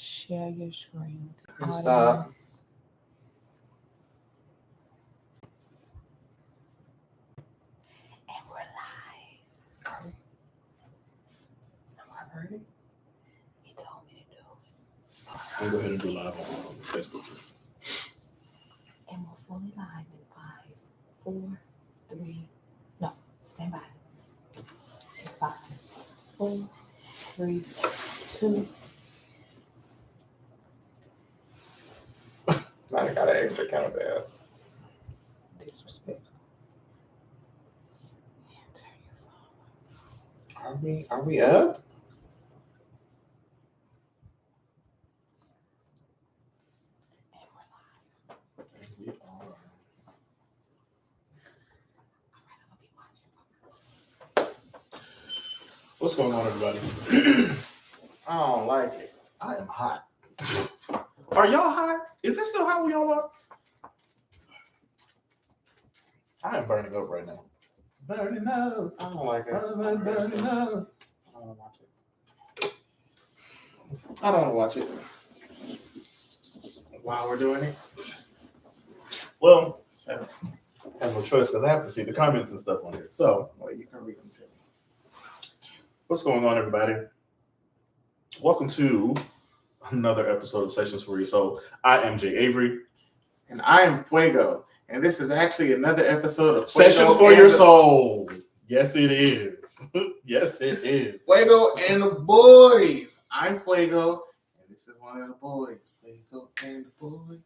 Share your screen with the And stop. audience. And we're live. Am I ready? He told me to do it. We'll go ahead and do live on Facebook too. And we're fully live in 5, 4, 3. No, stand by. 5, 4, 3, 2. I got an extra countdown. Disrespectful. Yeah, turn your phone. Are we up? And we're live. We are. All right, I'm gonna be watching. What's going on, everybody? I don't like it. I am hot. Are y'all hot? Is it still hot where y'all are? I am burning up right now. Burning up. I don't like it. Burning up. I don't watch it. I don't watch it. While we're doing it. Well, So, I have no choice because I have to see the comments and stuff on here. So, well, you can read them to me. what's going on, everybody? Welcome to another episode of Sessions for Your Soul. I am Jay Avery. And I am Fuego. And this is actually another episode of Sessions for Your Soul. Yes, it is. Yes, it is. Fuego and the boys. I'm Fuego. And this is one of the boys. Fuego and the boys.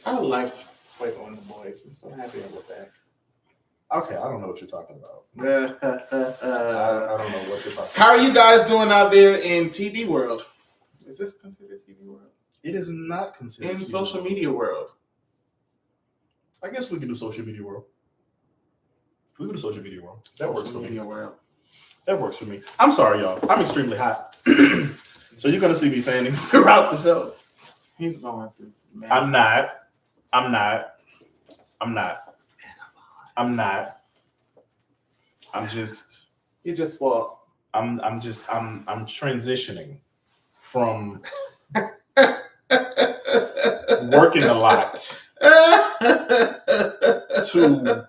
I like Fuego and the boys. I'm so happy with that. Okay, I don't know what you're talking about. I don't know what you're talking about. How are you guys doing out there in TV world? Is this considered TV world? It is not considered In TV social world. media world. I guess we can do social media world. We can do social media world. That works for Social me. media world. That works for me. I'm sorry, y'all. I'm extremely hot. So you're gonna see me fanning throughout the show. He's going through. Man. I'm not. I'm just. You just walk. I'm transitioning from working a lot to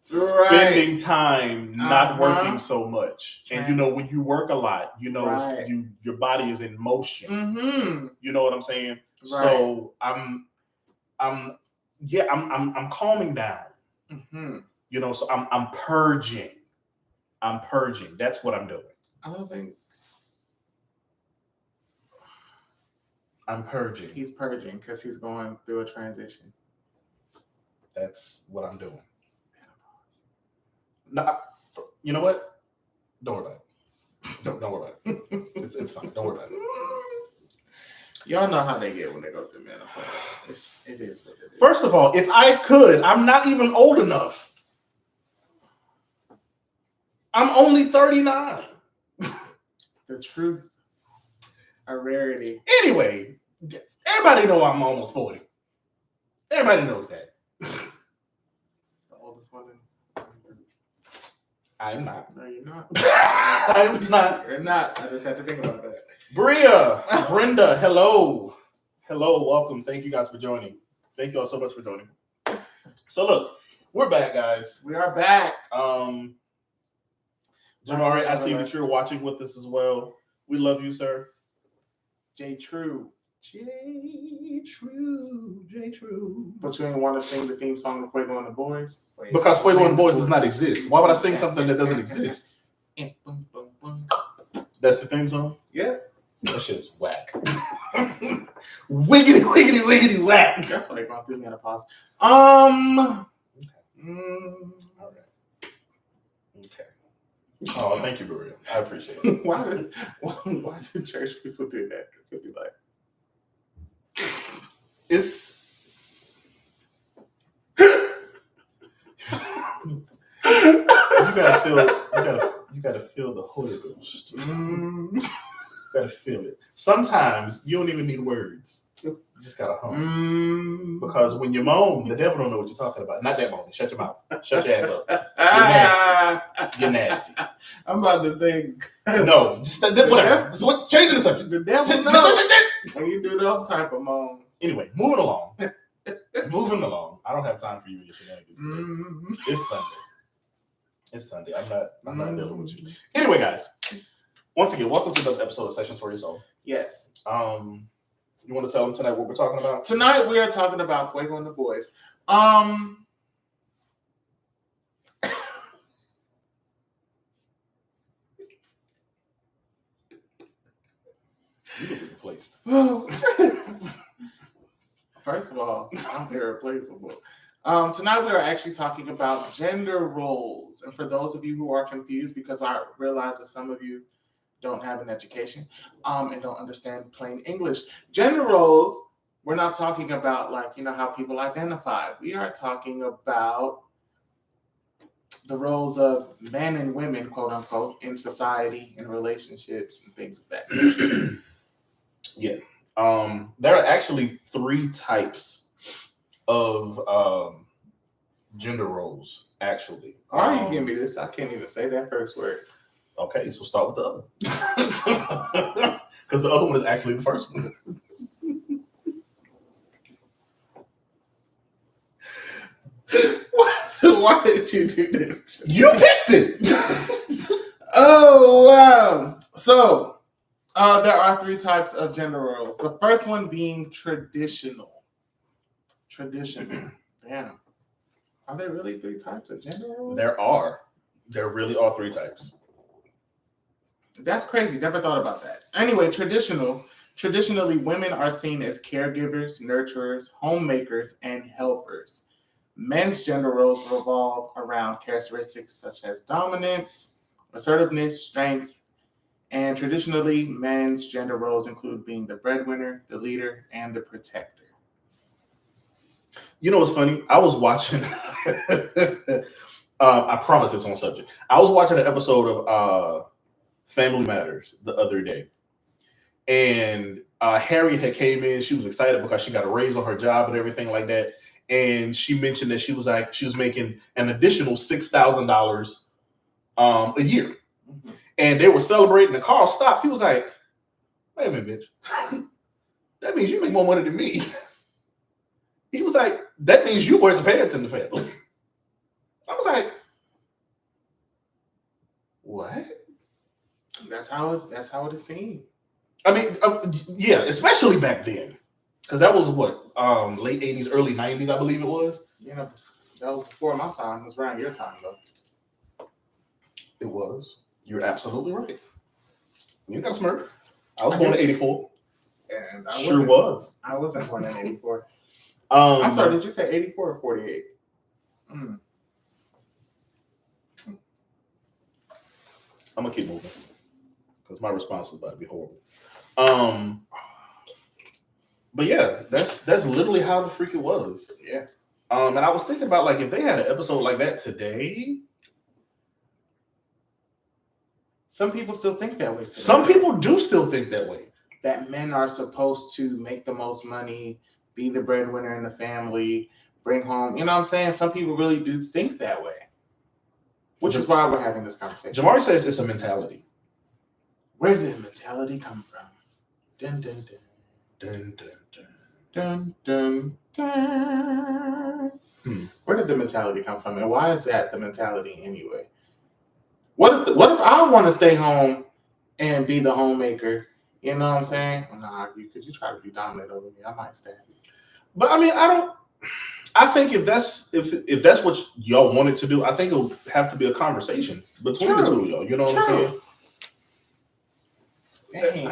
spending time not working so much. And you know, when you work a lot, you know, Right. your body is in motion. Mm-hmm. You know what I'm saying? Right. So I'm calming down. Mm-hmm. You know, so I'm purging. I'm purging. That's what I'm doing. I don't think I'm purging. he's purging because he's going through a transition. That's what I'm doing. No, you know what? Don't worry about it. Don't worry about it. It's fine. Don't worry about it. Y'all know how they get when they go through menopause. It is what it is. First of all, if I could, I'm not even old enough. I'm only 39. The truth, a rarity. Anyway, everybody know I'm almost 40. Everybody knows that. The oldest one. I'm not. No, you're not. I'm not. You're not. I just had to think about that. Bria, Brenda, hello. Hello, welcome. Thank you guys for joining. Thank you all so much for joining. So look, we're back, guys. We are back. Jamari, I see that you're watching with us as well. We love you, sir. J True. J True. But you ain't want to sing the theme song of Fuego and the Boys? Because Fuego and the Boys does not exist. Why would I sing something that doesn't exist? That's the theme song? Yeah. That shit's whack. Wiggity, wiggity, wiggity, whack. That's why they're going through menopause. All right. Okay. Oh, thank you, Maria. I appreciate it. why did church people do that? They'd be like, It's you gotta feel the Holy Ghost. You gotta feel it. Sometimes you don't even need words. You just gotta hum. Because when you moan, the devil don't know what you're talking about. Not that moan. Shut your mouth. Shut your ass up. You're nasty. I'm about to say no. Just whatever. Changing the subject. The devil knows when you do those type of moans. Anyway, moving along. I don't have time for you and your shenanigans today. It's Sunday. I'm not dealing with you. Anyway, guys. Once again, welcome to another episode of Sessions for Your Soul. Yes. You want to tell them tonight what we're talking about? Tonight we are talking about Fuego and the Boys. You look replaced. First of all, I'm irreplaceable. Tonight we are actually talking about gender roles. And for those of you who are confused, because I realize that some of you don't have an education and don't understand plain English. Gender roles, we're not talking about how people identify. We are talking about the roles of men and women, quote unquote, in society, in relationships, and things of that nature. Yeah. There are actually 3 types of gender roles, actually. Why are you giving me this? I can't even say that first word. Okay, so start with the other. Because the other one is actually the first one. So why did you do this? You picked it. Oh, wow. So there are 3 types of gender roles. The first one being traditional. Damn. Are there really 3 types of gender roles? There are. There really are 3 types. That's crazy. Never thought about that. Anyway, traditionally, women are seen as caregivers, nurturers, homemakers, and helpers. Men's gender roles revolve around characteristics such as dominance, assertiveness, strength, and traditionally, men's gender roles include being the breadwinner, the leader, and the protector. You know what's funny? I was watching. I promise it's on subject. I was watching an episode of Family Matters the other day, and Harriet had came in. She was excited because she got a raise on her job and everything like that. And she mentioned that she was making an additional $6,000 a year, and they were celebrating. The car stopped. He was like, "Wait a minute, bitch. That means you make more money than me." He was like, "That means you wear the pants in the family." I was like, "What?" That's how it is seen. I mean, yeah, especially back then, because that was what late '80s, early '90s, I believe it was. Yeah, that was before my time. It was around your time, though. It was. You're absolutely right. You got a smirk. I was born in '84. And Sure was. I wasn't born in '84. I'm sorry. Did you say '84 or '48? I'm gonna keep moving because my response is about to be horrible. But yeah, that's literally how the freak it was. Yeah. And I was thinking about if they had an episode like that today. Some people still think that way today. Some people do still think that way. That men are supposed to make the most money, be the breadwinner in the family, bring home. You know what I'm saying? Some people really do think that way. Which is why we're having this conversation. Jamari says it's a mentality. Where did the mentality come from? Dun, dun, dun. Dun, dun, dun. Dun, dun, dun. Where did the mentality come from? And why is that the mentality anyway? What if I want to stay home and be the homemaker? You know what I'm saying? Nah, because you try to be dominant over me, I might stab you. But I mean, I think if that's what y'all wanted to do, I think it would have to be a conversation between the two of y'all. You know what I'm saying? Dang.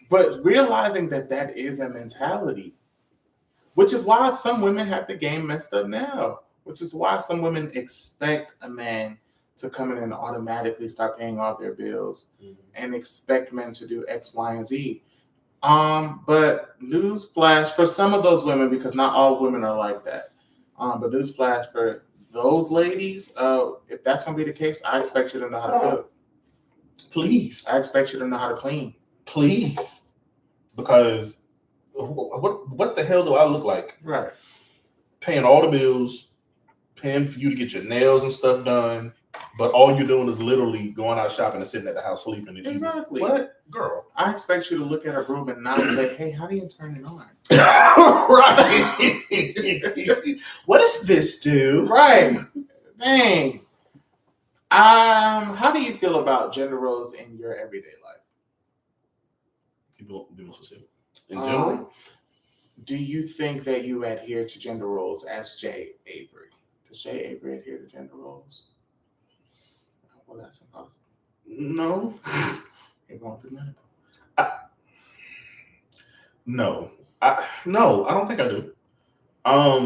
But realizing that is a mentality, which is why some women have the game messed up now, which is why some women expect a man to come in and automatically start paying all their bills and expect men to do X, Y, and Z. But newsflash for some of those women, because not all women are like that. But newsflash for those ladies, if that's going to be the case, I expect you to know how to cook. Please. I expect you to know how to clean. Please. Because what the hell do I look like? Right. Paying all the bills, paying for you to get your nails and stuff done, but all you're doing is literally going out shopping and sitting at the house sleeping. And Exactly. What, girl? I expect you to look at a broom and not say, "Hey, how do you turn it on?" Right. What does this do? Right. Dang. How do you feel about gender roles in your everyday life? People be more specific. In general, do you think that you adhere to gender roles as Jay Avery? Does Jay Avery adhere to gender roles? Well, that's impossible. no. You're going through menopause. No. I don't think I do. I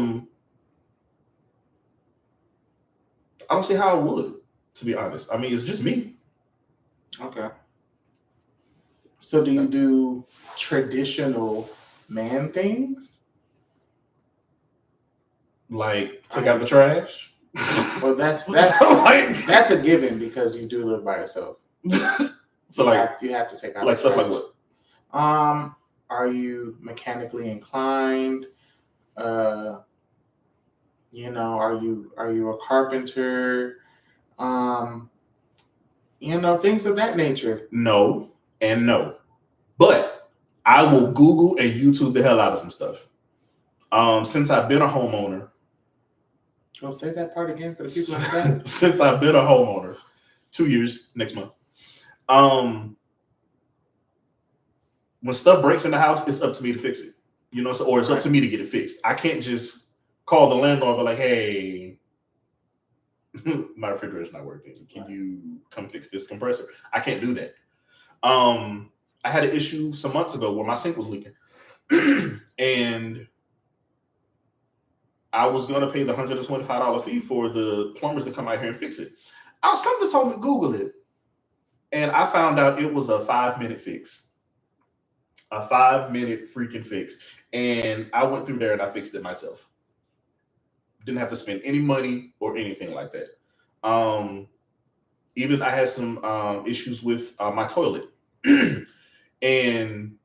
don't see how I would, to be honest. I mean, it's just me. Okay. So do you do traditional man things? Like take out the trash. Well, that's Like- that's a given because you do live by yourself. So like you have to take out like the stuff trash. like what? Are you mechanically inclined? Are you a carpenter? Things of that nature. No and no. But I will Google and YouTube the hell out of some stuff. Since I've been a homeowner. Go say that part again for the people in the back. Since I've been a homeowner, 2 years next month. When stuff breaks in the house, it's up to me to fix it. Or it's up to me to get it fixed. I can't just call the landlord and be like, "Hey, my refrigerator's not working. Can you come fix this compressor?" I can't do that. I had an issue some months ago where my sink was leaking. And I was going to pay the $125 fee for the plumbers to come out here and fix it. Something told me Google it. And I found out it was a 5-minute fix. A 5-minute freaking fix. And I went through there and I fixed it myself. Didn't have to spend any money or anything like that. Even I had some issues with my toilet. And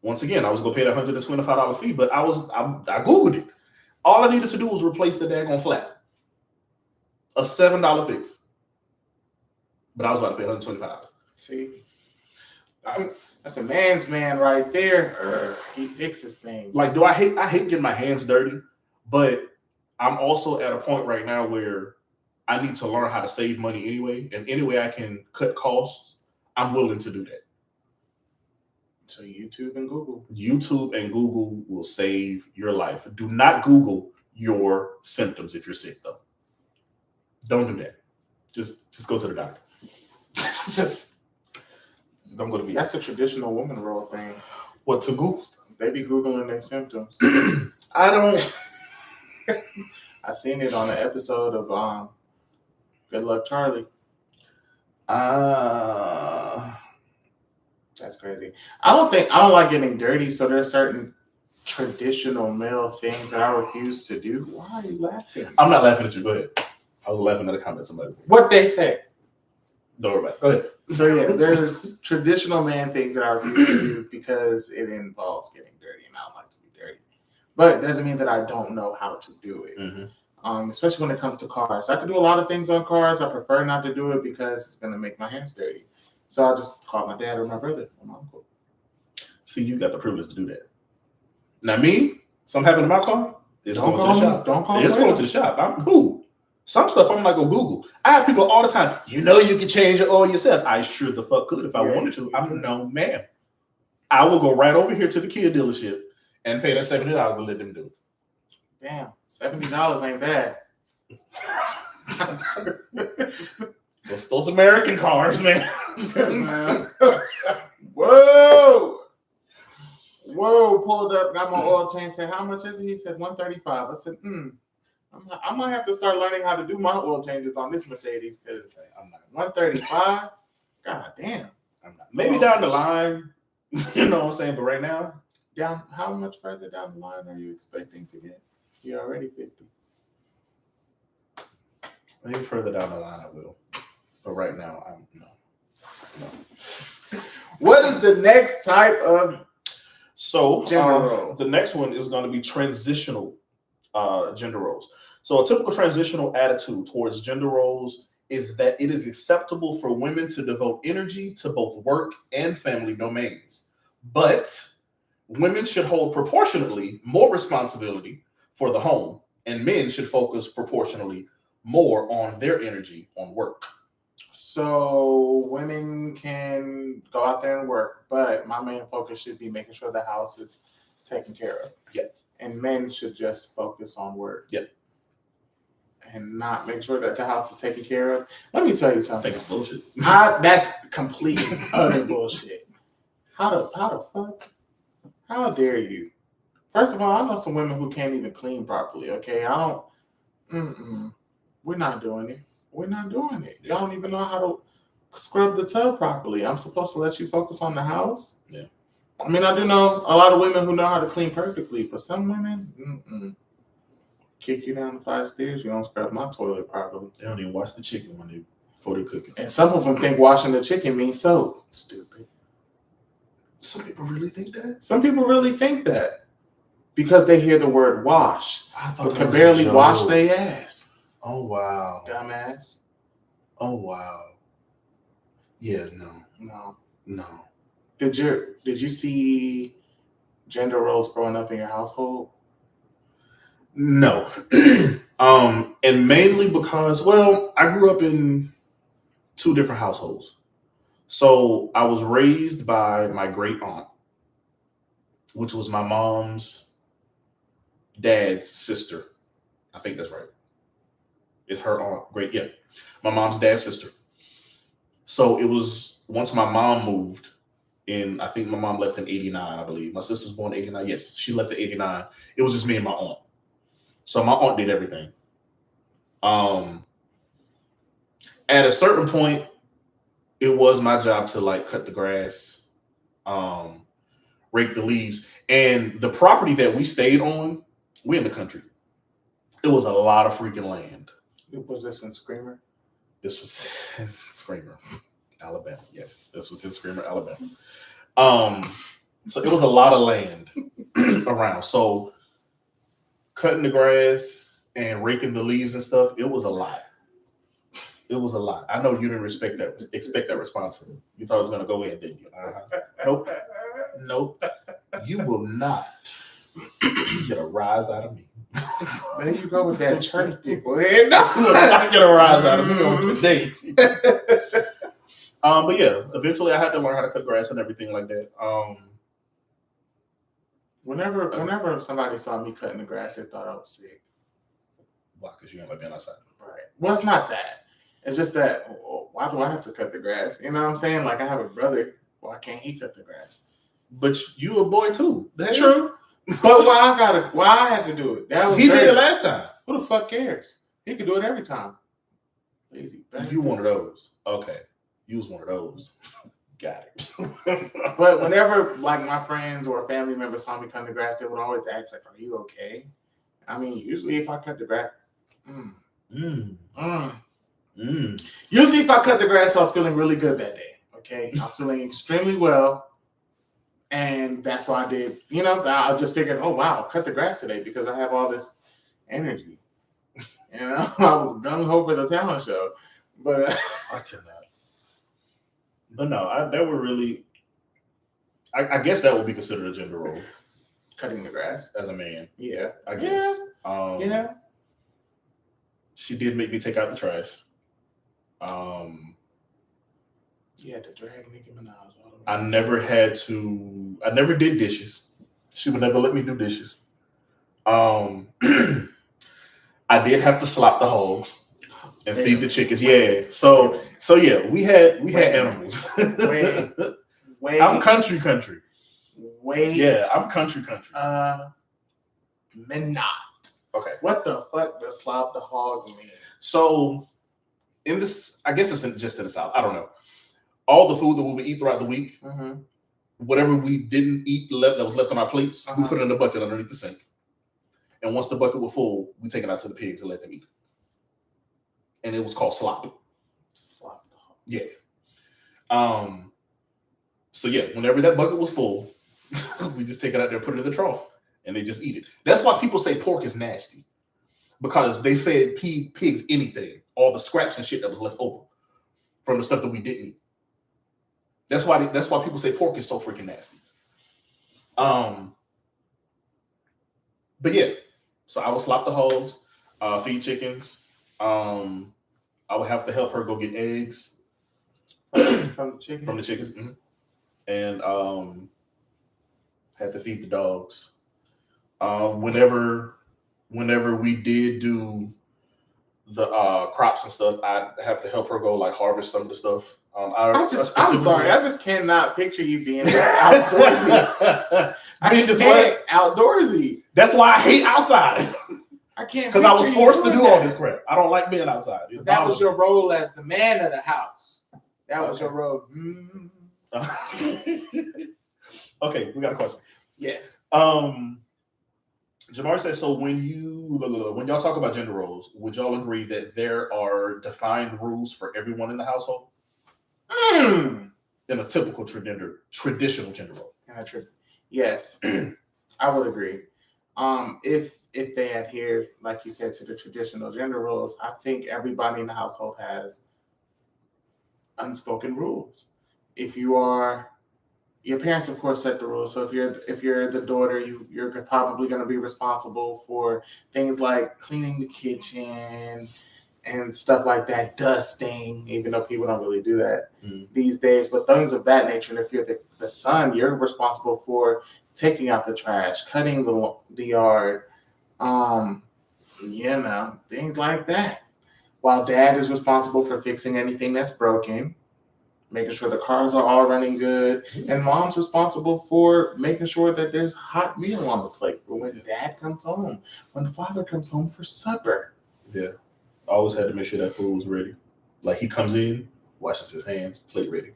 once again, I was going to pay the $125 fee, but I Googled it. All I needed to do was replace the daggone flap. A $7 fix. But I was about to pay $125. See? That's a man's man right there. He fixes things. Like, I hate getting my hands dirty, but I'm also at a point right now where I need to learn how to save money anyway. And any way I can cut costs, I'm willing to do that. So YouTube and Google. YouTube and Google will save your life. Do not Google your symptoms if you're sick, though. Don't do that. Just go to the doctor. Just don't go to VA. That's a traditional woman role thing. What, to Google stuff? They be Googling their symptoms. I don't. I seen it on an episode of Good Luck Charlie. That's crazy. I don't like getting dirty, so there's certain traditional male things that I refuse to do. Why are you laughing? I'm not laughing at you. Go ahead. I was laughing at a comment somebody made. What they say. Don't worry about it. Go ahead. So yeah, there's traditional man things that I refuse to do because it involves getting dirty, and I don't like to be dirty. But it doesn't mean that I don't know how to do it. Mm-hmm. Especially when it comes to cars. I can do a lot of things on cars. I prefer not to do it because it's going to make my hands dirty. So I just call my dad or my brother or my uncle. See, you got the privilege to do that. Now me, something happened to my car, it's Don't going to call the me. shop. Don't call me. It's going to the shop. I'm cool. Some stuff I'm not going to Google. I have people all the time, you can change your oil yourself. I sure the fuck could if I wanted to. I'm no man. I will go right over here to the Kia dealership and pay that $70 to let them do it. Damn, $70 ain't bad. Those American cars, man. Whoa, pulled up, got my oil change, said, how much is it? He said, $135. I said, I might have to start learning how to do my oil changes on this Mercedes because I'm not $135. God damn. I'm not. Maybe down the line, you know what I'm saying? But right now, how much further down the line are you expecting to get? You're already 50. Maybe further down the line I will. But right now, no. What is the next type of So Gender role. the next one is going to be transitional gender roles. So a typical transitional attitude towards gender roles is that it is acceptable for women to devote energy to both work and family domains. But women should hold proportionately more responsibility for the home, and men should focus proportionally more on their energy on work. So women can go out there and work, but my main focus should be making sure the house is taken care of. Yeah. And men should just focus on work. Yeah. And not make sure that the house is taken care of. Let me tell you I something. think it's bullshit. That's complete utter bullshit. How the fuck? How dare you? First of all, I know some women who can't even clean properly. Okay, we're not doing it. We're not doing it. Y'all don't even know how to scrub the tub properly. I'm supposed to let you focus on the house. Yeah. I mean, I do know a lot of women who know how to clean perfectly, but some women, kick you down the 5 stairs. You don't scrub my toilet properly. They don't even wash the chicken before they're cooking. And some of them think washing the chicken means soap. Stupid. Some people really think that. Some people really think that because they hear the word wash, I thought but that can was a barely joke. wash their ass. Oh wow. Dumbass. Oh wow. Yeah, no. Did you see gender roles growing up in your household? No. And mainly because, well, I grew up in 2 different households. So I was raised by my great aunt, which was my mom's dad's sister. I think that's right. It's her aunt. Great, yeah. My mom's dad's sister. So it was once my mom moved in, I think my mom left in 89, I believe. My sister was born in 89. Yes, she left in 89. It was just me and my aunt. So my aunt did everything. At a certain point, it was my job to like cut the grass, rake the leaves. And the property that we stayed on, we're in the country. It was a lot of freaking land. Was this in Screamer? This was in Screamer, Alabama. Yes, this was in Screamer, Alabama. So it was a lot of land around. So cutting the grass and raking the leaves and stuff, it was a lot. It was a lot. I know you didn't expect that response from me. You thought it was going to go in, didn't you? Nope. You will not get a rise out of me. There you go with that church people. You will not get a rise out of me on today. But yeah, eventually I had to learn how to cut grass and everything like that. Whenever somebody saw me cutting the grass, they thought I was sick. Why? Because you ain't like being outside. Right. Well, it's not that. It's just that, why do I have to cut the grass? You know what I'm saying? Like, I have a brother. Why can't he cut the grass? But you a boy too. True. But why I had to do it? That was he did it last time. Who the fuck cares? He could do it every time. Lazy bastard. You one of those. Okay. You was one of those. Got it. But whenever like my friends or family members saw me cutting the grass, they would always ask, like, are you okay? I mean, usually if I cut the grass, usually if I cut the grass, I was feeling really good that day. Okay. I was feeling extremely well. And that's why I did, I just figured, oh, wow, cut the grass today because I have all this energy. I was gung-ho for the talent show. But I cannot. But no, that would really, I guess that would be considered a gender role. Cutting the grass? As a man. Yeah. I guess. Yeah. She did make me take out the trash. You had to drag Nicki Minaj all the way. I never did dishes. She would never let me do dishes. I did have to slop the hogs and feed the chickens. Yeah. So yeah, we had animals. Wait. I'm country. Wait. Yeah, I'm country. Not. Okay. What the fuck does slop the hogs mean? So in this, I guess it's just in the South. I don't know. All the food that we would eat throughout the week, whatever we didn't eat that was left on our plates, we put it in a bucket underneath the sink. And once the bucket was full, we take it out to the pigs and let them eat. And it was called slop. Slop the hog. Yes. So yeah, whenever that bucket was full, We just take it out there, put it in the trough, and they just eat it. That's why people say pork is nasty, because they fed pigs anything, all the scraps and shit that was left over from the stuff that we didn't eat. That's why people say pork is so freaking nasty. But yeah, so I would slop the hoes, feed chickens. I would have to help her go get eggs From the chicken. from the chickens, and had to feed the dogs. Whenever we did do the crops and stuff, I have to help her go like harvest some of the stuff. I'm sorry, I just cannot picture you being this outdoorsy. Outdoorsy. That's why I hate outside. I can't, because I was forced to do all this crap. I don't like being outside. That was your role as the man of the house. That was your role. Okay, we got a question. Yes. Jamar says, so when y'all talk about gender roles, would y'all agree that there are defined rules for everyone in the household? In a typical traditional gender role. Yes, I would agree. If they adhere, like you said, to the traditional gender roles, I think everybody in the household has unspoken rules. If you are, your parents, of course, set the rules. So if you're the daughter, you're probably going to be responsible for things like cleaning the kitchen and stuff like that, dusting, even though people don't really do that these days, but things of that nature. And if you're the son, you're responsible for taking out the trash, cutting the yard, things like that. While dad is responsible for fixing anything that's broken, making sure the cars are all running good, and mom's responsible for making sure that there's hot meal on the plate for when dad comes home, when father comes home for supper. Yeah. Always had to make sure that food was ready. Like he comes in, washes his hands, plate ready.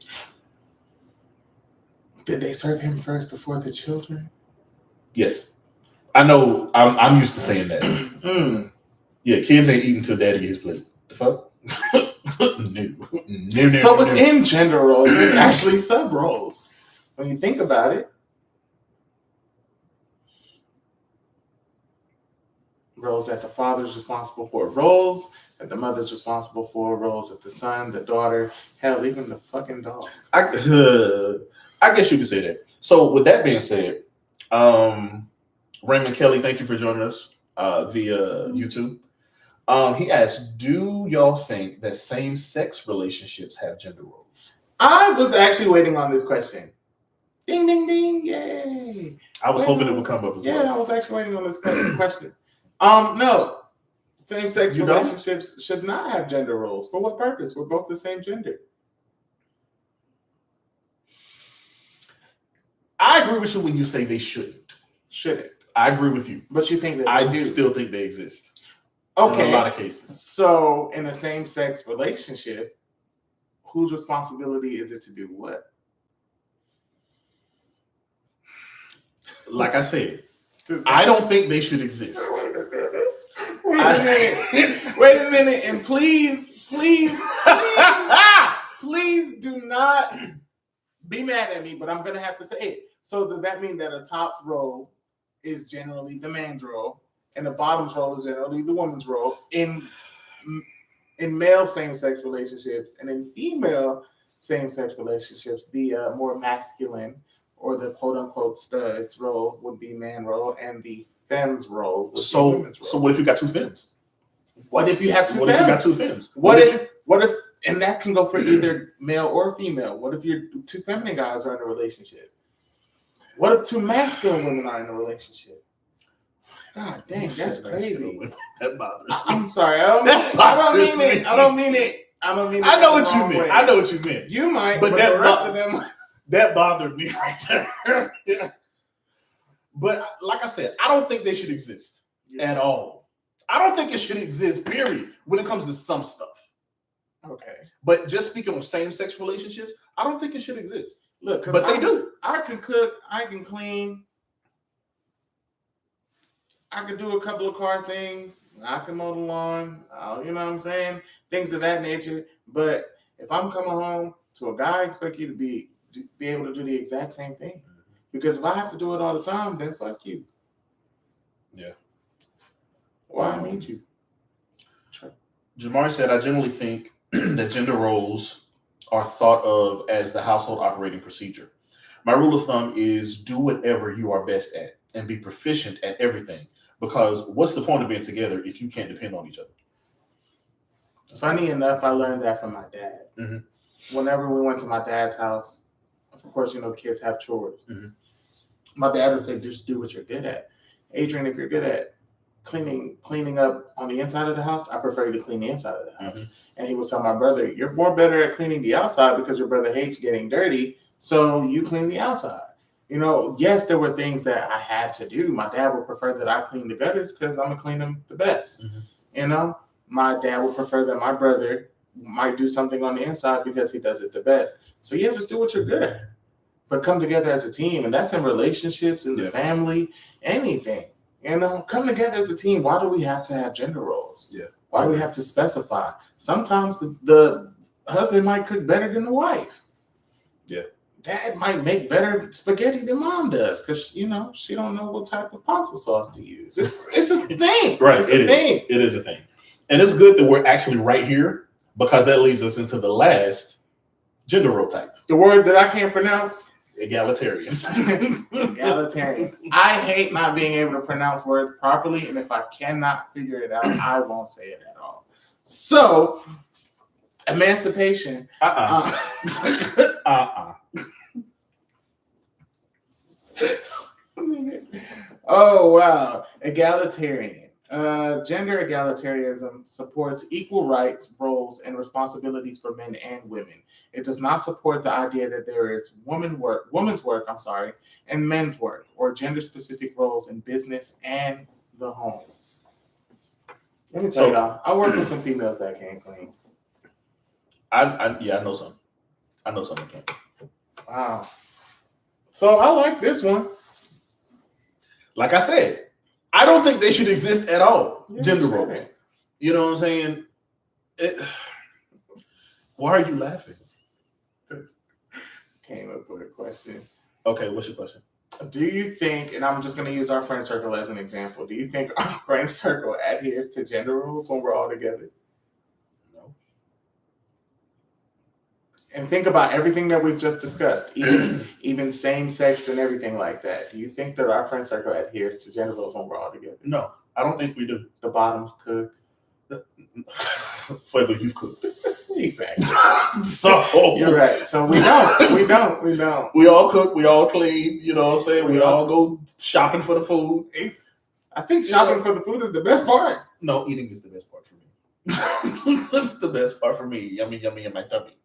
Did they serve him first before the children? Yes. I know. I'm used to saying that. Yeah, kids ain't eating till daddy gets his plate. The fuck? No. So within gender roles, there's actually sub roles. When you think about it. Roles that the father's responsible for, roles that the mother's responsible for, roles that the son, the daughter, hell, even the fucking dog. I guess you could say that. So with that being said, Raymond Kelly, thank you for joining us via YouTube. He asked, do y'all think that same-sex relationships have gender roles? I was actually waiting on this question. Ding, ding, ding, yay. I was hoping it would come up as well. Yeah, I was actually waiting on this question. No. Same-sex relationships should not have gender roles. For what purpose? We're both the same gender. I agree with you when you say they shouldn't. Shouldn't. I agree with you. But you think that I do. Still think they exist. Okay. In a lot of cases. So in a same-sex relationship, whose responsibility is it to do what? Like I said, I don't think they should exist. Wait a minute, and please do not be mad at me, but I'm gonna have to say it. So does that mean that a top's role is generally the man's role, and the bottom's role is generally the woman's role in male same-sex relationships, and in female same-sex relationships, the more masculine or the quote-unquote stud's role would be man role, and the femme's role would be women's role. So what if you got two femmes? What if you have two femmes? What if you got two femmes? What if, and that can go for either male or female. What if your two feminine guys are in a relationship? What if two masculine women are in a relationship? God dang, that's crazy. That bothers me. I'm sorry. I don't mean it. I know what you meant. I know what you meant. You might, but the rest of them. That bothered me right there. Yeah. But like I said, I don't think they should exist at all. I don't think it should exist, period, when it comes to some stuff. Okay. But just speaking on same-sex relationships, I don't think it should exist. Look, but they do. I can cook, I can clean, I could do a couple of car things, I can mow the lawn, you know what I'm saying? Things of that nature. But if I'm coming home to a guy, I expect you to be able to do the exact same thing. Because if I have to do it all the time, then fuck you. Yeah. Why I need you? Jamari said, I generally think that gender roles are thought of as the household operating procedure. My rule of thumb is do whatever you are best at and be proficient at everything. Because what's the point of being together if you can't depend on each other? Funny enough, I learned that from my dad. Mm-hmm. Whenever we went to my dad's house, of course, kids have chores. Mm-hmm. My dad would say, just do what you're good at. Adrian, if you're good at cleaning up on the inside of the house, I prefer you to clean the inside of the house. Mm-hmm. And he would tell my brother, you're more better at cleaning the outside because your brother hates getting dirty, so you clean the outside. Yes, there were things that I had to do. My dad would prefer that I clean the gutters because I'm going to clean them the best. Mm-hmm. My dad would prefer that my brother might do something on the inside because he does it the best. So yeah, just do what you're good at. But come together as a team, and that's in relationships, in the family, anything. Come together as a team. Why do we have to have gender roles? Yeah. Why do we have to specify? Sometimes the husband might cook better than the wife. Yeah. Dad might make better spaghetti than mom does because, she don't know what type of pasta sauce to use. It's a thing. Right. It's a thing. It is a thing. And it's good that we're actually right here because that leads us into the last gender role type. The word that I can't pronounce? Egalitarian. Egalitarian. I hate not being able to pronounce words properly, and if I cannot figure it out, I won't say it at all. So, emancipation. Oh, wow. Egalitarian. Gender egalitarianism supports equal rights, roles, and responsibilities for men and women. It does not support the idea that there is women's work, and men's work, or gender-specific roles in business and the home. Let me tell y'all, I work with some females that can't clean. I know some. I know some that can't. Wow. So I like this one. Like I said, I don't think they should exist at all. Yeah, gender roles. You know what I'm saying? Why are you laughing? Came up with a question. Okay, what's your question? Do you think, and I'm just going to use our friend circle as an example, do you think our friend circle adheres to gender rules when we're all together? No. And think about everything that we've just discussed, even same sex and everything like that. Do you think that our friend circle adheres to gender roles when we're all together? No, I don't think we do. The bottoms cook. Flavor, you've cooked. Exactly. So you're right. So we don't. We all cook. We all clean. You know what I'm saying? We all go shopping for the food. I think shopping for the food is the best part. No, eating is the best part for me. That's the best part for me. Yummy, yummy in my tummy.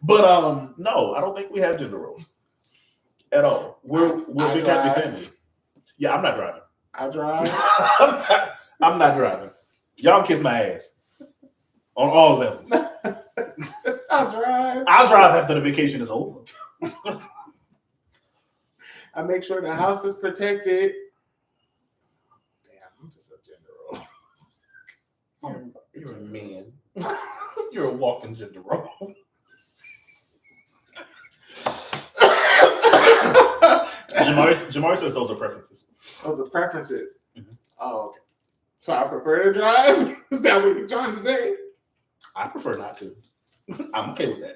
But no, I don't think we have gender roles at all. We're a big happy family. Yeah, I'm not driving. I drive. I'm not driving. Y'all kiss my ass on all levels. I'll drive. I'll drive after the vacation is over. I make sure the house is protected. Damn, I'm just a gender role. You're a man. You're a walking gender role. Jamari says those are preferences. Those are preferences. Mm-hmm. Oh, okay. So I prefer to drive? Is that what you're trying to say? I prefer not to. I'm okay with that.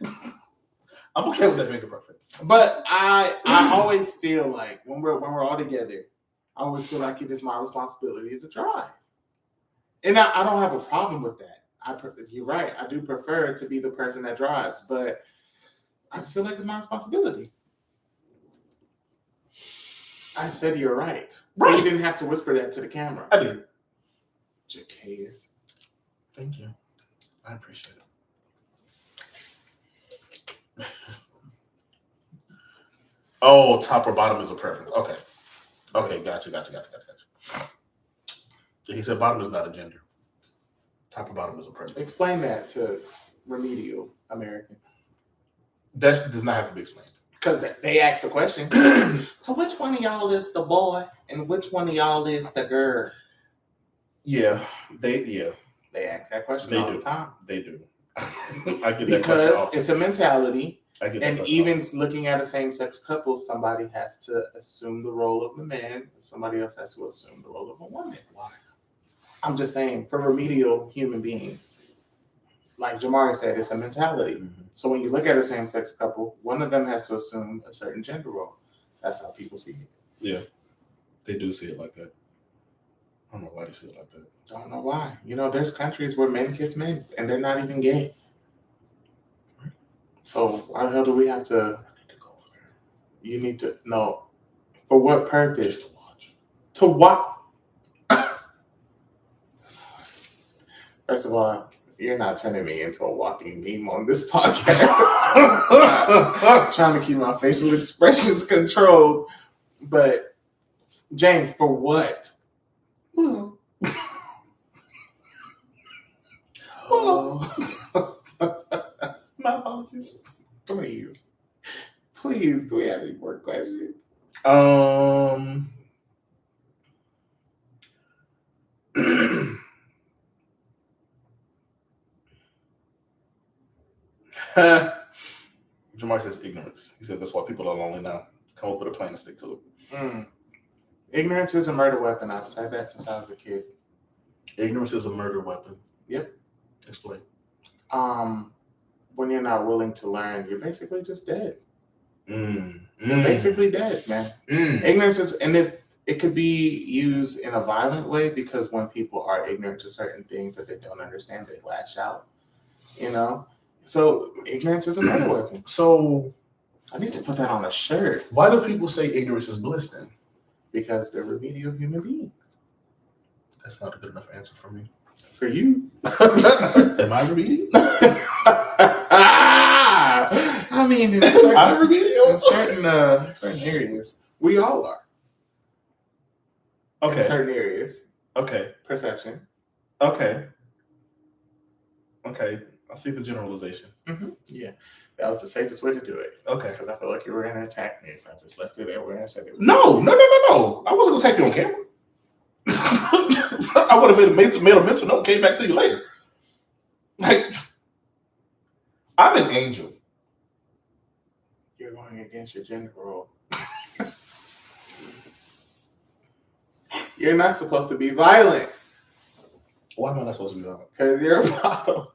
I'm okay with that being a preference. But I always feel like when we're all together, I always feel like it is my responsibility to drive. And I don't have a problem with that. You're right. I do prefer to be the person that drives, but I just feel like it's my responsibility. I said you're right. So you didn't have to whisper that to the camera. I did. Jackass. Thank you. I appreciate it. Oh, top or bottom is a preference. Okay. Okay, gotcha. He said bottom is not a gender. Top or bottom is a preference. Explain that to remedial Americans. That does not have to be explained. Because they asked the question. So which one of y'all is the boy and which one of y'all is the girl? Yeah, they ask that question all the time. They do. I get that because question it's a mentality. I get that. And even looking at a same-sex couple, somebody has to assume the role of the man, and somebody else has to assume the role of a woman. Why? I'm just saying, for remedial human beings, like Jamari said, it's a mentality. Mm-hmm. So when you look at a same-sex couple, one of them has to assume a certain gender role. That's how people see it. Yeah, they do see it like that. I don't know why they see it like that. Don't know why. You know, there's countries where men kiss men, and they're not even gay. So why the hell do we have to? You need to know. For what purpose? To what? First of all, you're not turning me into a walking meme on this podcast. I'm trying to keep my facial expressions controlled. But James, for what? Well, my apologies. Please, do we have any more questions? Jamar says ignorance. He said that's why people are lonely now. Come up with a plan and stick to it. Ignorance is a murder weapon. I've said that since I was a kid. Ignorance is a murder weapon. Yep. Explain. When you're not willing to learn, you're basically just dead. You're You're basically dead, man. Ignorance is, and if it could be used in a violent way, because when people are ignorant to certain things that they don't understand, they lash out. You know, so ignorance is a murder weapon. So I need to put that on a shirt. Why do people say ignorance is bliss then? Because they're remedial human beings. That's not a good enough answer for me. For you. Am I remedial? I mean, in certain areas, we all are. Okay. In certain areas. Okay. Perception. Okay. I see the generalization. Mm-hmm. Yeah. That was the safest way to do it. Okay. Because I feel like you were going to attack me if I just left it there where I said it. No. I wasn't going to attack you on camera. I would have made a mental note, came back to you later. Like, I'm an angel. You're going against your gender role. You're not supposed to be violent. Why am I not supposed to be violent? Because you're a model.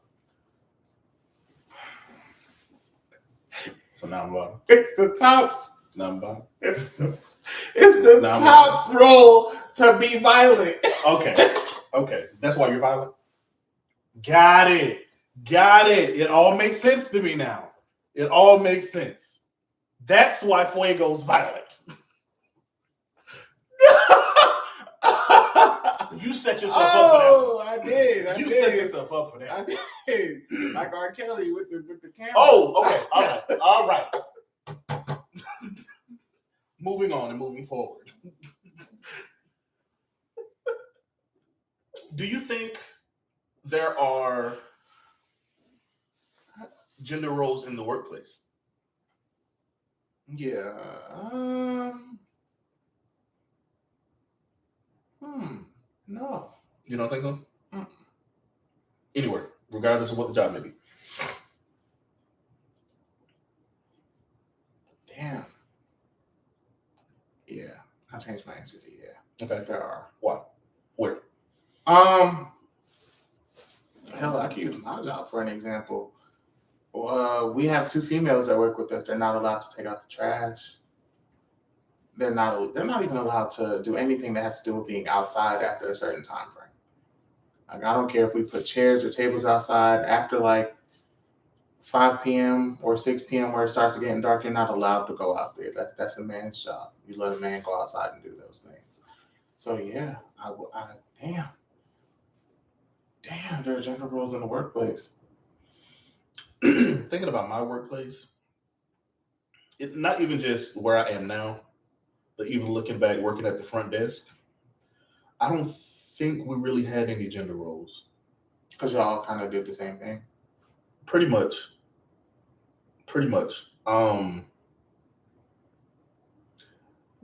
So now I'm violent. It's the tops. Now I'm violent. It's the top's role to be violent. Okay. That's why you're violent? Got it. It all makes sense to me now. It all makes sense. That's why Fuego's violent. You set yourself up for that. Oh, I did. You set yourself up for that. I did. Like R. Kelly with the camera. Oh, okay. All right. Moving on and moving forward. Do you think there are gender roles in the workplace? Yeah. No. You don't think so? Anywhere, regardless of what the job may be. Damn. Yeah. I'll change my answer to yeah. Okay. There are. Why? Where? Hell, I can use my job for an example. We have 2 females that work with us. They're not allowed to take out the trash. They're not even allowed to do anything that has to do with being outside after a certain time frame. Like, I don't care if we put chairs or tables outside after like 5 p.m. or 6 p.m. where it starts getting dark. You're not allowed to go out there. That's a man's job. You let a man go outside and do those things. So yeah, damn, there are gender roles in the workplace. Thinking about my workplace, not even just where I am now, but even looking back, working at the front desk, I don't think we really had any gender roles. Because y'all kind of did the same thing. Pretty much.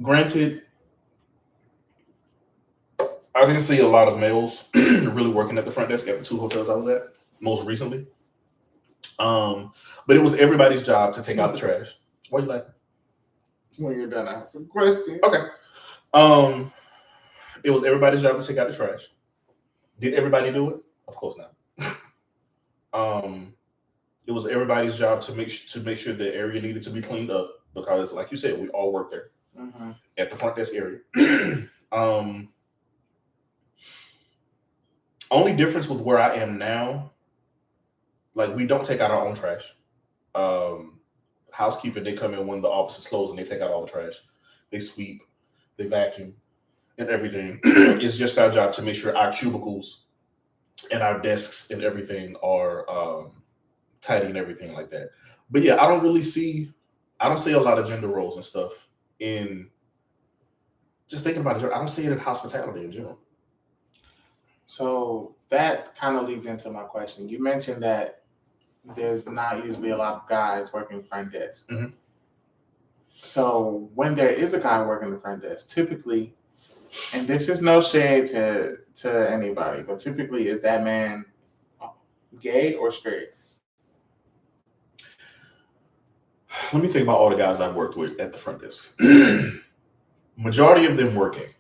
Granted, I didn't see a lot of males really working at the front desk at the 2 hotels I was at most recently. But it was everybody's job to take out the trash. Why you laughing? When you're done, I have a question. Okay. It was everybody's job to take out the trash. Did everybody do it? Of course not. It was everybody's job to make sure the area needed to be cleaned up because, like you said, we all work there at the front desk area. Only difference with where I am now, like we don't take out our own trash. Housekeeping, they come in when the office is closed and they take out all the trash. They sweep, they vacuum, and everything. It's just our job to make sure our cubicles and our desks and everything are tidy and everything like that. But yeah, I don't see a lot of gender roles and stuff in just thinking about it. I don't see it in hospitality in general. So that kind of leads into my question. You mentioned that there's not usually a lot of guys working front desk. Mhm. So when there is a guy working the front desk, typically, and this is no shade to anybody, but typically is that man gay or straight? Let me think about all the guys I've worked with at the front desk. Majority of them were gay.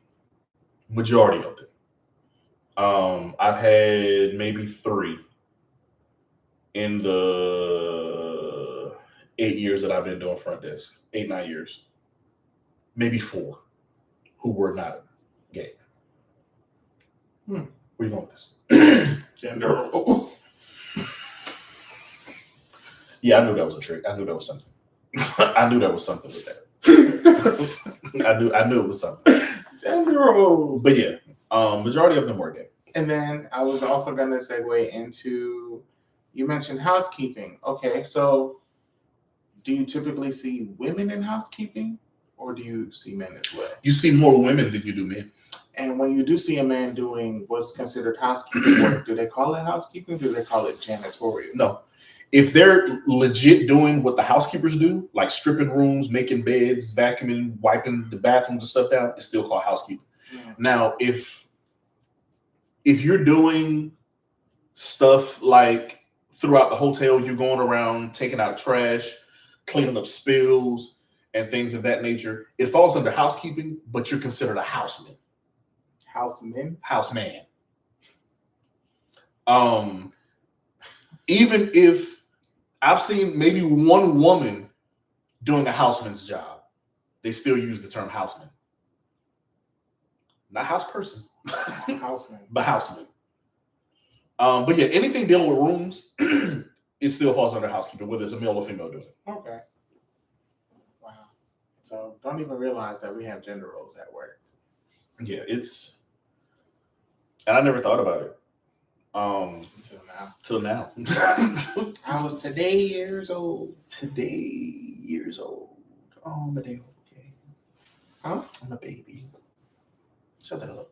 Majority of them. I've had maybe 3 in the 8 years that I've been doing front desk. 8, 9 years. Maybe 4 who were not gay. Where are you going with this? Gender roles. Yeah, I knew that was a trick. I knew that was something. I knew there was something with that. I knew it was something. Gender roles. But yeah, majority of them were gay. And then I was also going to segue into, you mentioned housekeeping. Okay, so do you typically see women in housekeeping or do you see men as well? You see more women than you do men. And when you do see a man doing what's considered housekeeping work, do they call it housekeeping or do they call it janitorial? No. If they're legit doing what the housekeepers do, like stripping rooms, making beds, vacuuming, wiping the bathrooms and stuff down, it's still called housekeeping. Yeah. Now, if you're doing stuff like throughout the hotel, you're going around taking out trash, cleaning up spills, and things of that nature, it falls under housekeeping, but you're considered a houseman. Houseman? Houseman. Even if I've seen maybe one woman doing a houseman's job, they still use the term houseman. Not house person. Houseman. But houseman. But yeah, anything dealing with rooms, it still falls under housekeeping, whether it's a male or female doing it. Okay. Wow. So don't even realize that we have gender roles at work. Yeah, and I never thought about it. Till now. I was today years old. Oh, my day. Okay. Huh? I'm a baby. Shut the hell up.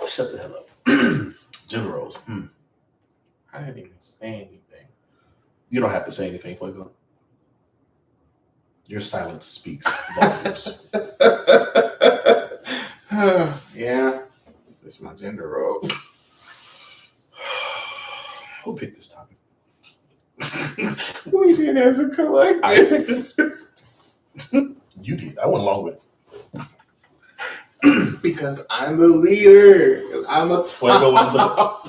Shut the hell up. Gender roles. I didn't even say anything. You don't have to say anything, Playboy. Your silence speaks volumes. Yeah. It's my gender role. Who picked this topic? We did as a collective. I picked this. You did. I went along with it. Because I'm the leader. I'm a top.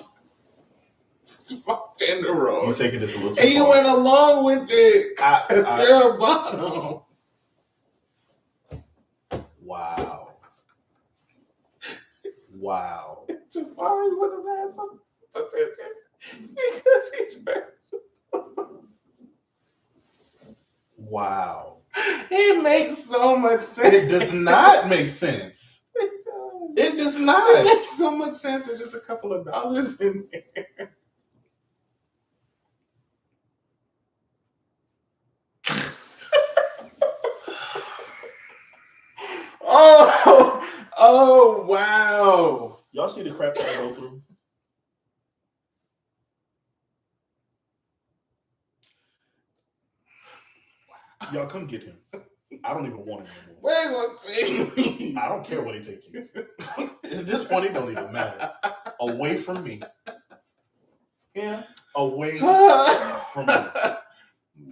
It's my gender role. You're taking this a little too And you far. went along with it. Because you're a bottom. Wow. Jafari would have had some potential because he's very Wow. It makes so much sense. It does not make sense. It does It not. makes so much sense. There's just a couple of dollars in there. Oh, wow. Y'all see the crap that I go through? Y'all come get him. I don't even want him anymore. Where you gonna take me? I don't care where they take you. At this point, it don't even matter. Away from me. him away from me.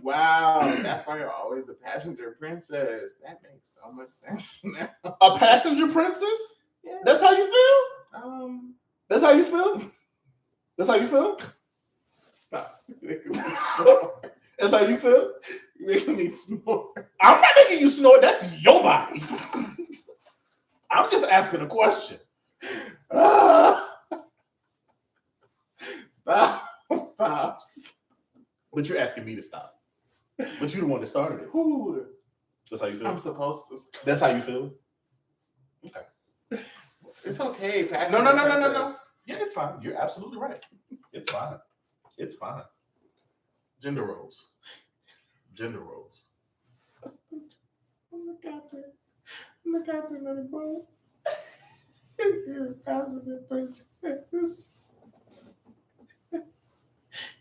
Wow, that's why you're always a passenger princess. That makes so much sense now. A passenger princess? Yeah. That's how you feel? That's how you feel? That's how you feel? Stop. You're making me snort. That's how you feel? You're making me snort. I'm not making you snort. That's your body. I'm just asking a question. Stop. But you're asking me to stop. But you're the one that started it. Ooh, That's how you feel? I'm supposed to stop. That's how you feel? Okay. It's okay, Patrick. No. Yeah, it's fine. You're absolutely right. It's fine. It's fine. Gender roles. I'm the captain of the boat. You're a passenger princess.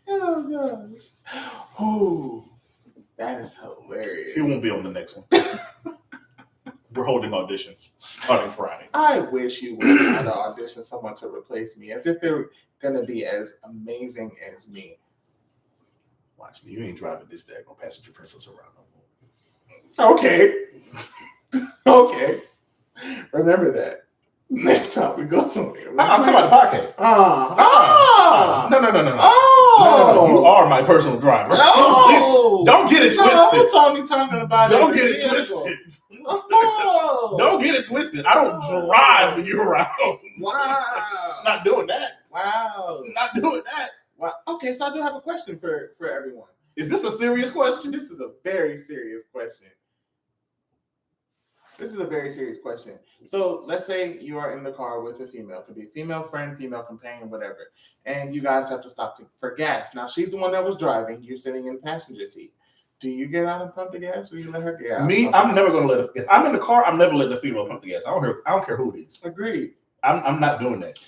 Oh gosh. Ooh, that is hilarious. He won't be on the next one. We're holding auditions starting Friday. I wish you would try to audition someone to replace me, as if they're gonna be as amazing as me. Watch me. You ain't driving this daggone passenger princess around no more. Okay. Remember that. Next time we go somewhere. I'm talking about the podcast. No. No. You are my personal driver. No. Don't get it twisted. No, Tony talking about Don't it. get it twisted. Oh. Don't get it twisted. I don't drive you around. Wow. Not doing that. Wow. Not doing that. Wow. Okay, so I do have a question for everyone. Is this a serious question? This is a very serious question. So let's say you are in the car with a female. It could be a female friend, female companion, whatever. And you guys have to stop for gas. Now, she's the one that was driving. You're sitting in the passenger seat. Do you get out and pump the gas, or you let her get out? Me, I'm never going to let if I'm in the car, I'm never letting the female pump the gas. I don't care who it is. Agreed. I'm not doing that.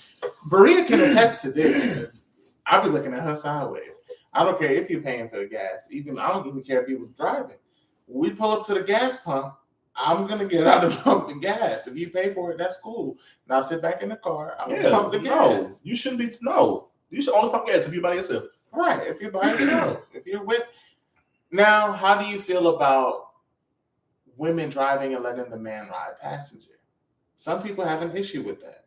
Berea can attest to this. I'll be looking at her sideways. I don't care if you're paying for the gas. I don't even care if he was driving. We pull up to the gas pump. I'm gonna get out and pump the gas. If you pay for it, that's cool. Now sit back in the car. I'm gonna pump the gas. You shouldn't be. No, you should only pump gas if you're by yourself. Right. If you're by yourself. If you're with. Now, how do you feel about women driving and letting the man ride passenger? Some people have an issue with that.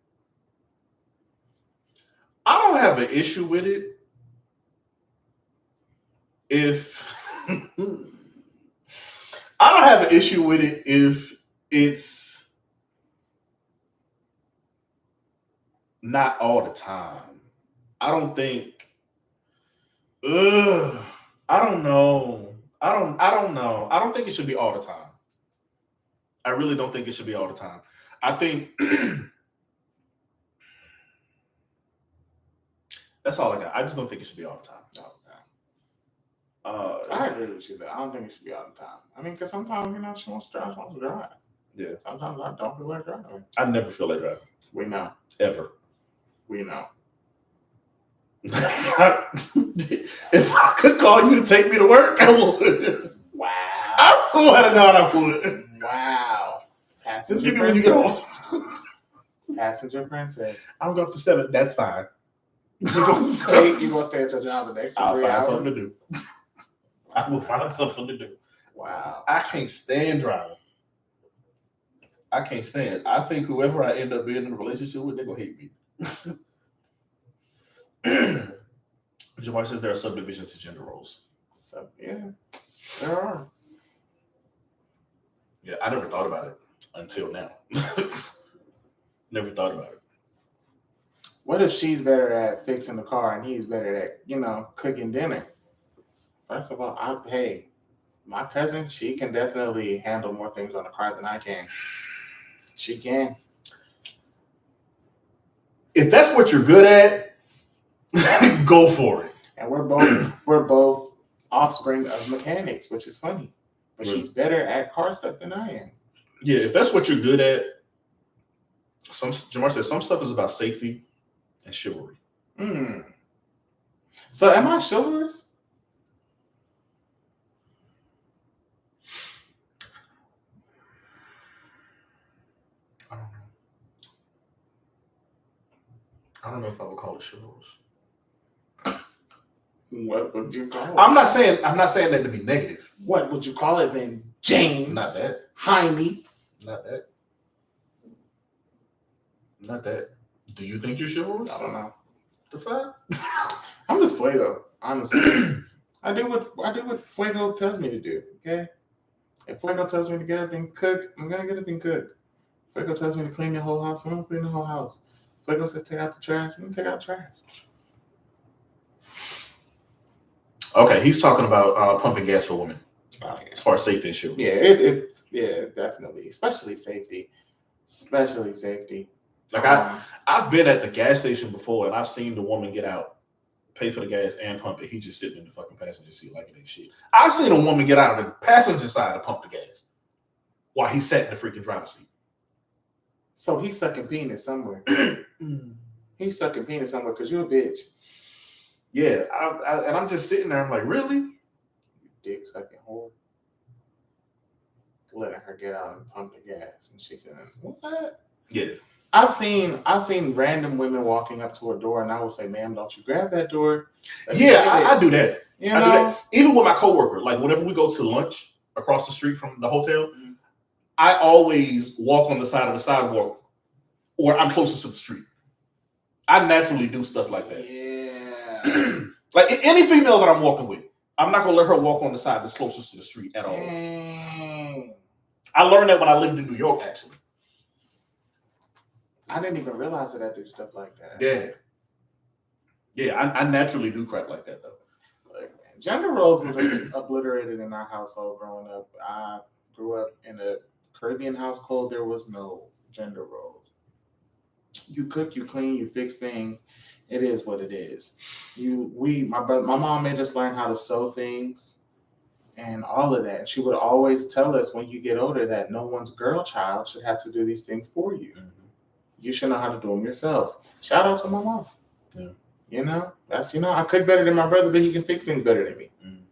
I don't have an issue with it if I don't have an issue with it if it's not all the time. I don't think. I don't know. I don't know. I don't think it should be all the time. I really don't think it should be all the time. I think that's all I got. I just don't think it should be all the time. I agree with you though. I don't think it should be all the time. I mean, because sometimes, she wants to drive. Yeah. Sometimes I don't feel like driving. I never feel like driving. We know. Ever. We know. If I could call you to take me to work, I would. Wow. I swear to God, I would. Wow. Just give me when you get off. Passenger princess. I'll go up to 7. That's fine. You're gonna stay at your job an extra I'll 3 find hours? something to do. I will find something to do. Wow. I can't stand driving. I can't stand. I think whoever I end up being in a relationship with, they're gonna hate me. Jamar says there are subdivisions to gender roles. So yeah, there are. Yeah, I never thought about it until now. Never thought about it. What if she's better at fixing the car and he's better at, cooking dinner? First of all, my cousin, she can definitely handle more things on the car than I can. She can. If that's what you're good at, go for it. And we're both offspring of mechanics, which is funny. But she's better at car stuff than I am. Yeah, if that's what you're good at, Jamar says some stuff is about safety and chivalry. So am I chivalrous? I don't know if I would call it chivalrous. What would you call it? I'm not saying that to be negative. What would you call it then? James. Not that. Jaime. Not that. Not that. Do you think you're chivalrous? I don't know. The fuck? I'm just Fuego, honestly. I do what Fuego tells me to do. Okay. If Fuego tells me to get up and cook, I'm gonna get up and cook. Fuego tells me to clean the whole house, I'm gonna clean the whole house. Fuego says take out the trash, I'm gonna take out the trash. Okay, he's talking about pumping gas for women as far as safety and shit. Yeah, definitely, especially safety. Like I've been at the gas station before, and I've seen the woman get out, pay for the gas, and pump it. He's just sitting in the fucking passenger seat like it ain't shit. I've seen a woman get out of the passenger side to pump the gas while he sat in the freaking driver's seat. So he's sucking penis somewhere. He's sucking penis somewhere because you're a bitch. Yeah, and I'm just sitting there. I'm like, really? You dick sucking whore. Letting her get out and pump the gas, and she said, "What?" Yeah. I've seen random women walking up to a door, and I will say, "Ma'am, don't you grab that door." Yeah, I do that. You I know? do that. Even with my coworker, like whenever we go to lunch across the street from the hotel, I always walk on the side of the sidewalk, or I'm closest to the street. I naturally do stuff like that. Yeah. Like any female that I'm walking with, I'm not gonna let her walk on the side that's closest to the street at all. Dang. I learned that when I lived in New York, actually. I didn't even realize that I do stuff like that. Yeah, I naturally do crap like that though. Like, gender roles was obliterated in our household growing up. I grew up in a Caribbean household. There was no gender roles. You cook, you clean, you fix things. It is what it is. My mom made us learn how to sew things and all of that. She would always tell us when you get older that no one's girl child should have to do these things for you. Mm-hmm. You should know how to do them yourself. Shout out to my mom. Yeah. You know, I cook better than my brother, but he can fix things better than me. Mm.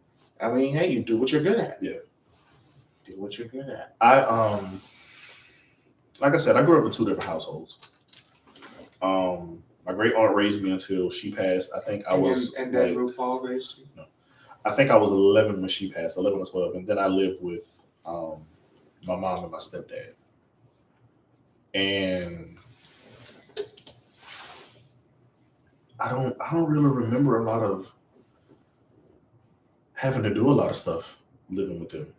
I mean, hey, you do what you're good at. Yeah. Do what you're good at. Like I said, I grew up in two different households. My great aunt raised me until she passed. I think I was. And that RuPaul raised you? No. I think I was 11 when she passed, 11 or 12. And then I lived with my mom and my stepdad. And I don't really remember a lot of having to do a lot of stuff living with them.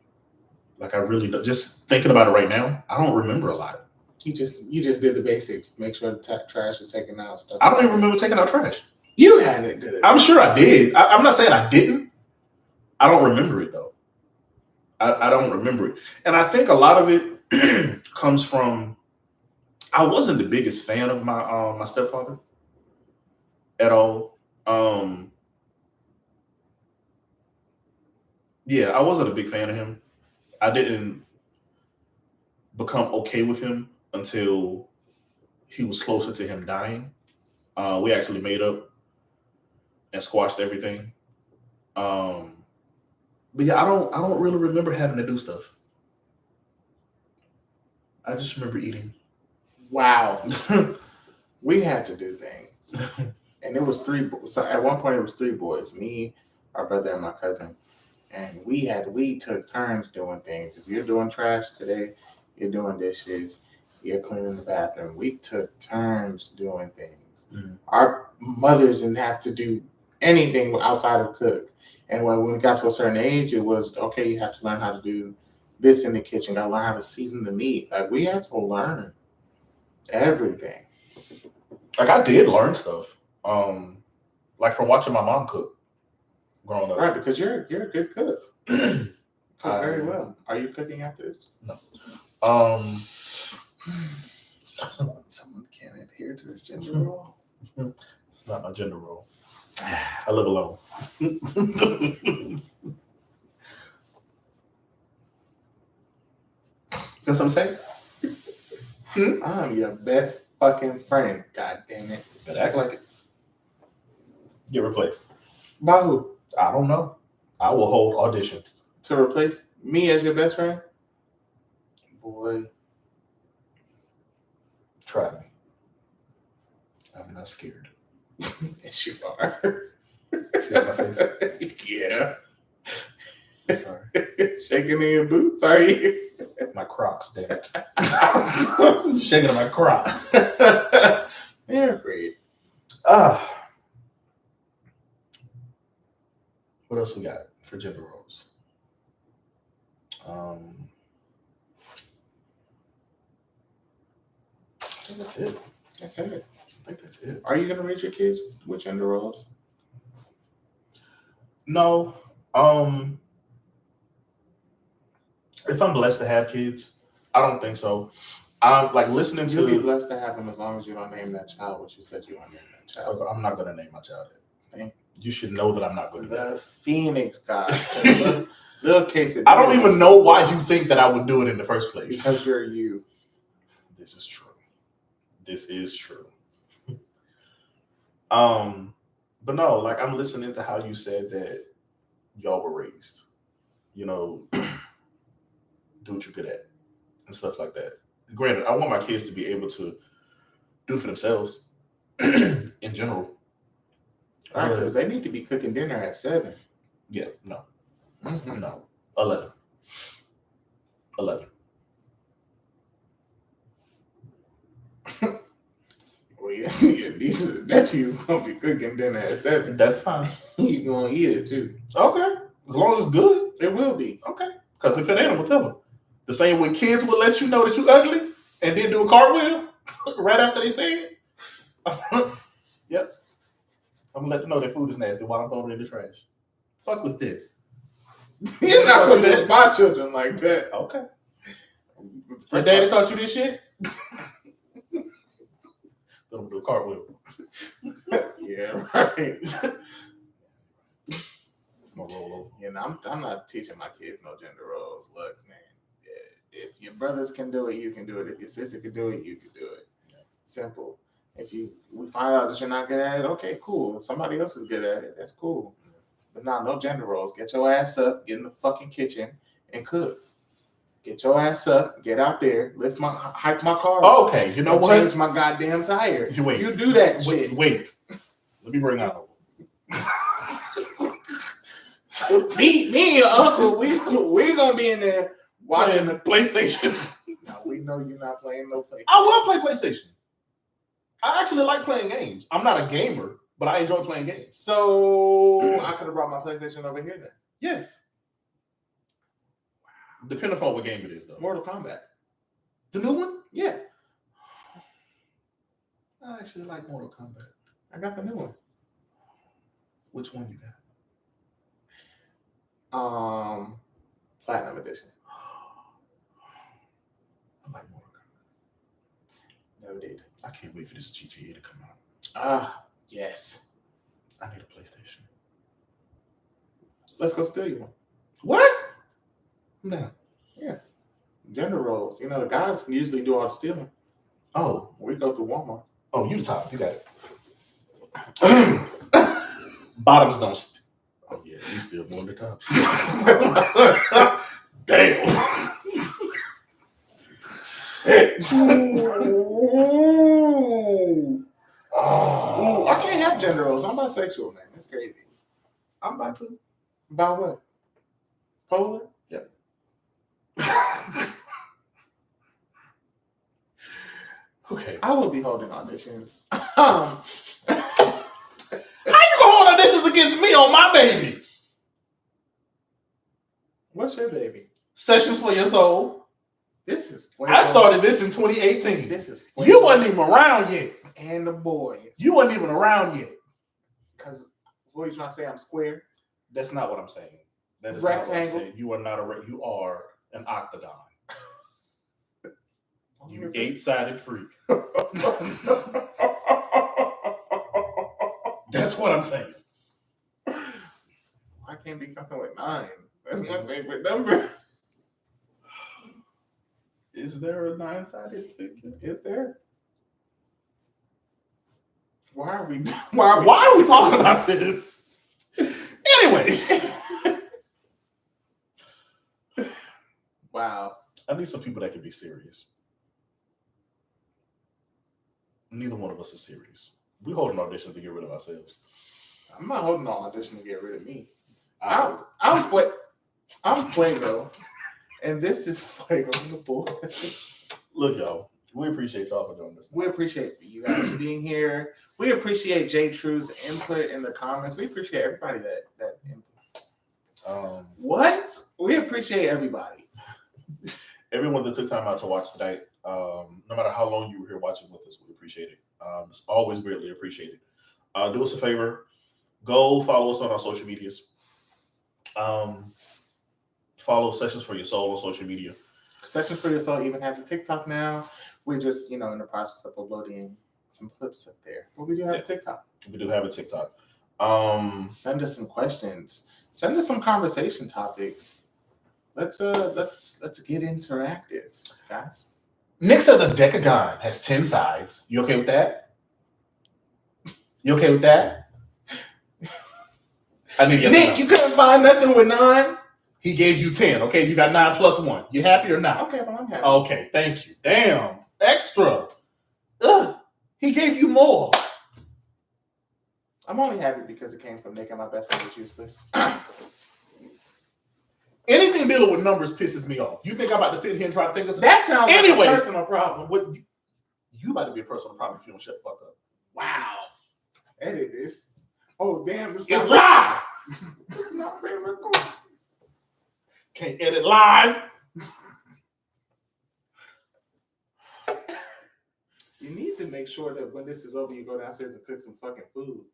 Like I really don't. Just thinking about it right now, I don't remember a lot. You just did the basics. Make sure the trash is taken out. Stuff. I don't even remember taking out trash. You had it good. I'm sure I did. I'm not saying I didn't. I don't remember it though. I don't remember it, and I think a lot of it comes from I wasn't the biggest fan of my stepfather at all. Yeah, I wasn't a big fan of him. I didn't become okay with him until he was closer to him dying. We actually made up and squashed everything. But yeah, I don't really remember having to do stuff. I just remember eating. Wow. We had to do things. And it was three. So at one point it was three boys, me, our brother, and my cousin. And we took turns doing things. If you're doing trash today, you're doing dishes, you're cleaning the bathroom. We took turns doing things. Mm-hmm. Our mothers didn't have to do anything outside of cook. And when we got to a certain age, it was, okay, you have to learn how to do this in the kitchen. Got to learn how to season the meat. Like, we had to learn everything. Like, I did learn stuff. Like from watching my mom cook growing up. Right, because you're a good cook. Cook very well. Are you cooking after this? No. Someone can't adhere to his gender role. It's not my gender role. I live alone. That's what I'm saying? I'm your best fucking friend. God damn it. Better act like it. Get replaced. By who? I don't know. I will hold auditions. To replace me as your best friend? Boy. Try me. I'm not scared. Yes, you are. See my face? Yeah. I'm sorry. Shaking in your boots, are you? My Crocs, damn it. Shaking in my Crocs. They're afraid. What else we got for gender roles? I think that's it. That's it. I think that's it. Are you gonna raise your kids with gender roles? No. If I'm blessed to have kids, I don't think so. I'm like listening You'll be to. blessed to have them as long as you don't name that child what you said you want to name that child. I'm not gonna name my child it. Thank You should know that I'm not going to. The Phoenix God. Little case of I don't even know why you think that I would do it in the first place. Because you're you. This is true. This is true. But no, like I'm listening to how you said that y'all were raised. You know, do what you're good at and stuff like that. Granted, I want my kids to be able to do for themselves in general. Right, because they need to be cooking dinner at 7. Yeah, no. Mm-hmm. No. 11. Well, yeah, these are the nephews gonna be cooking dinner at 7. That's fine. You gonna eat it too. Okay. As long as it's good. It will be. Okay. Because if it ain't, I'm gonna tell them. The same way kids will let you know that you ugly and then do a cartwheel right after they say it. Yep. I'm gonna let them know their food is nasty while I'm throwing it in the trash. Fuck was this? You're not gonna do my children like that. Okay. Your daddy taught you this shit? Let them do a cartwheel. Yeah, right. I'm gonna roll over. You know, I'm not teaching my kids no gender roles. Look, man, if your brothers can do it, you can do it. If your sister can do it, you can do it. Yeah. Simple. If we find out that you're not good at it, okay, cool. If somebody else is good at it, that's cool. But no gender roles. Get your ass up, get in the fucking kitchen, and cook. Get your ass up, get out there, hike my car. Okay, you know what? Change my goddamn tire. Wait. You do that shit. Wait. Let me bring that over. Me and your uncle, we gonna be in there watching the PlayStation. No, we know you're not playing no PlayStation. I will play PlayStation. I actually like playing games. I'm not a gamer, but I enjoy playing games. So I could have brought my PlayStation over here then. Yes. Depending upon what game it is, though. Mortal Kombat. The new one? Yeah. I actually like Mortal Kombat. I got the new one. Which one you got? Platinum Edition. I like Mortal Kombat. Noted. I can't wait for this GTA to come out. Yes. I need a PlayStation. Let's go steal you one. What? No. Yeah. Gender roles. You know, the guys usually do all the stealing. Oh. We go through Walmart. Oh, you the top. You got it. Bottoms don't. Oh, yeah. We still more the tops. Damn. Ooh, I can't have gender roles. I'm bisexual, man. That's crazy. I'm about to. About what? Polar? Yep. Okay. I will be holding auditions. How you gonna hold auditions against me on my baby? What's your baby? Sessions for Your Soul. This is I started this in 2018. This is You wasn't even around yet. And the boys. You wasn't even around yet. Because what are you trying to say? I'm square? That's not what I'm saying. That is Rectangle. not what I'm saying. You are not you are an octagon. You 8-sided freak. That's what I'm saying. I can't be something with 9. That's my favorite number. Is there a 9-sided figure? Is there? Why are we talking about this? Anyway. Wow. I need some people that can be serious. Neither one of us is serious. We holding auditions to get rid of ourselves. I'm not holding no audition to get rid of me. I- I'm Fuego, and this is Fuego and the Boys. Look, y'all, we appreciate y'all for doing this. We appreciate you guys for being here. We appreciate J True's input in the comments. We appreciate everybody that input. What? We appreciate everybody. Everyone that took time out to watch tonight, no matter how long you were here watching with us, we appreciate it. It's always greatly appreciated. Do us a favor, go follow us on our social medias. Follow Sessions for Your Soul on social media. Sessions for Your Soul even has a TikTok now. We're just, in the process of uploading some clips up there. But we do have a TikTok. We do have a TikTok. Send us some questions. Send us some conversation topics. Let's get interactive, guys. Nick says a decagon has 10 sides. You okay with that? You okay with that? I need yes or Nick, no. you couldn't find nothing with 9? He gave you 10. Okay, you got 9 plus 1. You happy or not? Okay, well, I'm happy. Okay, thank you. Damn, extra. Ugh, he gave you more. I'm only happy because it came from Nick and my best friend is useless. Anything dealing with numbers pisses me off. You think I'm about to sit here and try to think of something? That sounds Anyway. like a personal problem. What you about to be a personal problem if you don't shut the fuck up. Wow. Edit this. Oh, damn. This It's live. It's not being recorded. Can't edit live. You need to make sure that when this is over, you go downstairs and cook some fucking food.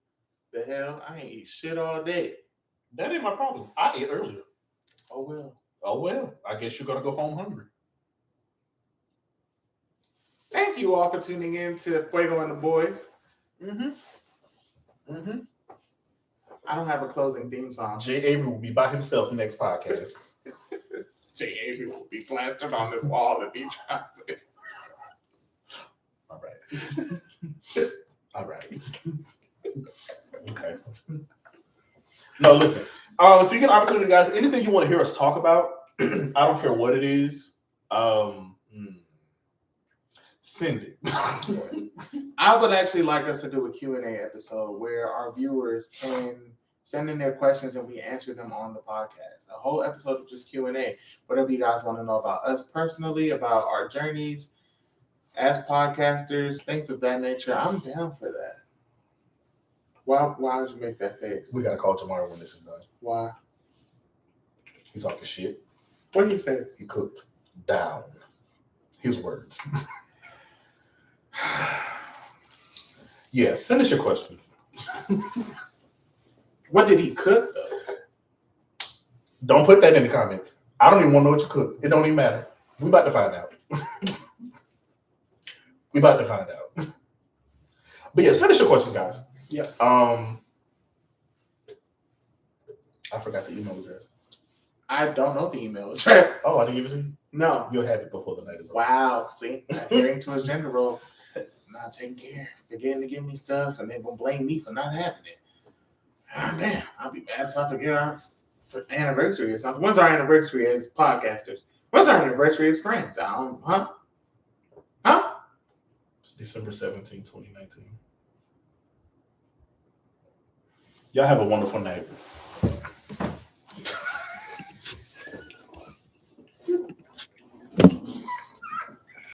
The hell? I ain't eat shit all day. That ain't my problem. I ate earlier. Oh, well. Oh well. I guess you're gonna go home hungry. Thank you all for tuning in to Fuego and the Boys. I don't have a closing theme song. Jay Avery will be by himself next podcast. Jay Avery will be plastered on this wall if he tries it. All right. All right. Okay. No, listen. If you get an opportunity, guys, anything you want to hear us talk about, I don't care what it is. Send it. I would actually like us to do a Q&A episode where our viewers can send in their questions and we answer them on the podcast. A whole episode of just Q&A. Whatever you guys want to know about us personally, about our journeys as podcasters, things of that nature. I'm down for that. Why did you make that face? We gotta call tomorrow when this is done. Why? He's talking shit. What did he say? He cooked down. His words. Yeah, send us your questions. What did he cook though? Don't put that in the comments. I don't even want to know what you cooked. It don't even matter. We about to find out. We about to find out. But yeah, send us your questions, guys. Yeah. I forgot the email address. I don't know the email address. Oh, I didn't give it to you? No. You'll have it before the night is over. Wow. See, adhering to his gender role, not taking care, forgetting to give me stuff, and they're gonna blame me for not having it. Ah, damn, I'll be mad if I forget our anniversary or something. When's our anniversary as podcasters? When's our anniversary as friends? Huh? It's December 17, 2019. Y'all have a wonderful night.